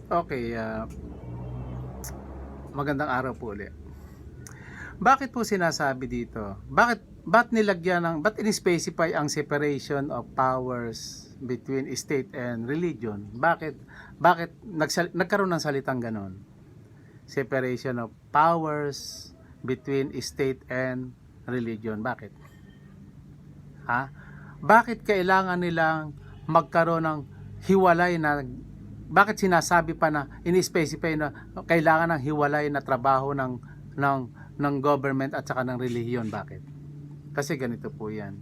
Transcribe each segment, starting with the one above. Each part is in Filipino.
Okay, magandang araw po ulit. Bakit po sinasabi dito? Ba't nilagyan ng ba't in-specify ang separation of powers between state and religion? Bakit nagkaroon ng salitang ganon? Separation of powers between state and religion. Bakit? Ha? Bakit kailangan nilang magkaroon ng hiwalay na bakit sinasabi pa na ini-specify na kailangan ng hiwalay na trabaho ng ng government at saka ng relihiyon? Bakit? Kasi ganito po 'yan.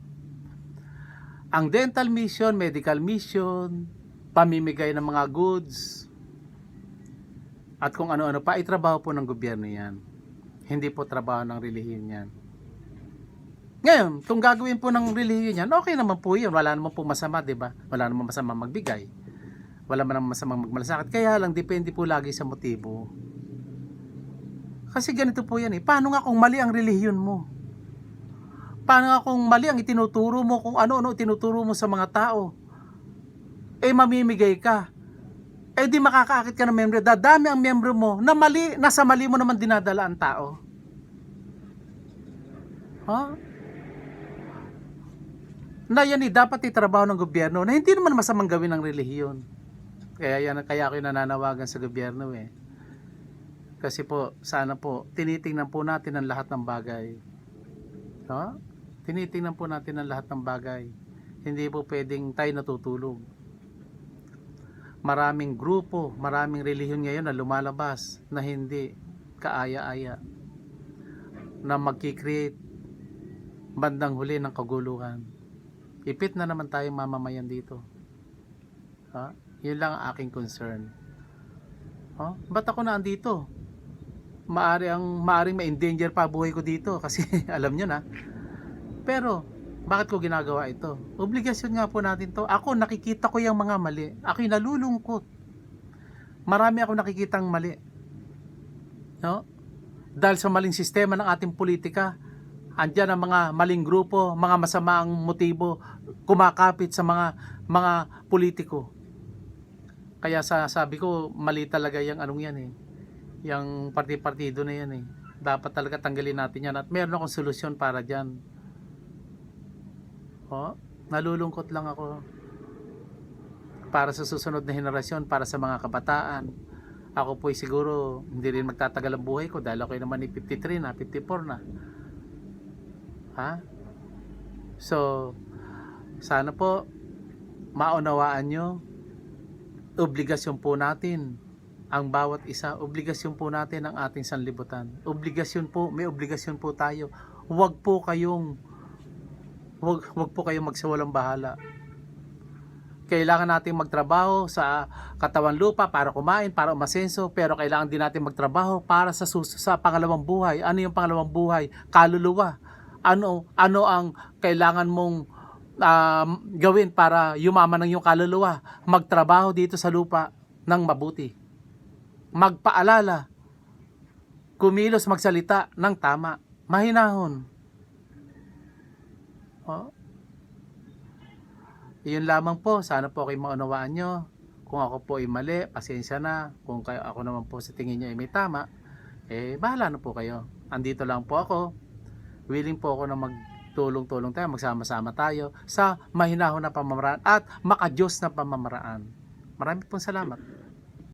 Ang dental mission, medical mission, pamimigay ng mga goods at kung ano-ano pa ay trabaho po ng gobyerno 'yan. Hindi po trabaho ng relihiyon 'yan. Ngayon, kung gagawin po ng relihiyon yan, okay naman po yun. Wala naman po masama, di ba? Wala naman masama magbigay. Wala naman masamang magmalasakit. Kaya lang, depende po lagi sa motibo. Kasi ganito po yan eh. Paano nga kung mali ang relihiyon mo? Paano nga kung mali ang itinuturo mo, kung ano-ano itinuturo mo sa mga tao? Eh, mamimigay ka. Eh, di makakaakit ka ng member. Dadami ang member mo na mali, nasa mali mo naman dinadala ang tao. Huh? Na yan eh, dapat itrabaho ng gobyerno na hindi naman masamang gawin ng relihiyon. Kaya ako nananawagan sa gobyerno eh. Kasi po, sana po, tinitingnan po natin ang lahat ng bagay. No? Tinitingnan po natin ang lahat ng bagay. Hindi po pwedeng tayo natutulog. Maraming grupo, maraming relihiyon ngayon na lumalabas na hindi kaaya-aya. Na magkikreate bandang huli ng kaguluhan. Ipit na naman tayong mamamayan dito. Ha? Yun lang ang aking concern. Ba't ako na andito? Maaring ma-endanger pa buhay ko dito kasi alam nyo na. Pero, bakit ko ginagawa ito? Obligasyon nga po natin to. Ako, nakikita ko yung mga mali. Ako'y nalulungkot. Marami ako nakikitang mali. No? Dahil sa maling sistema ng ating politika, andyan ang mga maling grupo, mga masamaang motibo, kumakapit sa mga politiko. Kaya sabi ko, mali talaga yung anong yan eh. Yung parti-partido na yan eh. Dapat talaga tanggalin natin yan at meron akong solusyon para dyan. Nalulungkot lang ako. Para sa susunod na henerasyon, para sa mga kabataan. Ako po'y siguro hindi rin magtatagal ang buhay ko dahil ako'y naman ni 53 na, 54 na. So, sana po maunawaan nyo, obligasyon po natin ang bawat isa, obligasyon po natin ang ating sanlibutan. May obligasyon po tayo. Huwag po kayong magsawalang bahala. Kailangan natin magtrabaho sa katawan lupa para kumain, para umasenso, pero kailangan din natin magtrabaho para sa pangalawang buhay. Ano yung pangalawang buhay? Kaluluwa. Ano ang kailangan mong gawin para yumaman ng iyong kaluluwa? Magtrabaho dito sa lupa ng mabuti. Magpaalala. Kumilos, magsalita ng tama. Mahinahon. Iyon lamang po. Sana po kayo maunawaan nyo. Kung ako po ay mali, pasensya na. Kung ako naman po sa tingin nyo ay may tama, bahala na po kayo. Andito lang po ako. Willing po ako na magtulong-tulong tayo, magsama-sama tayo sa mahinahon na pamamaraan at makadiyos na pamamaraan. Maraming pong salamat.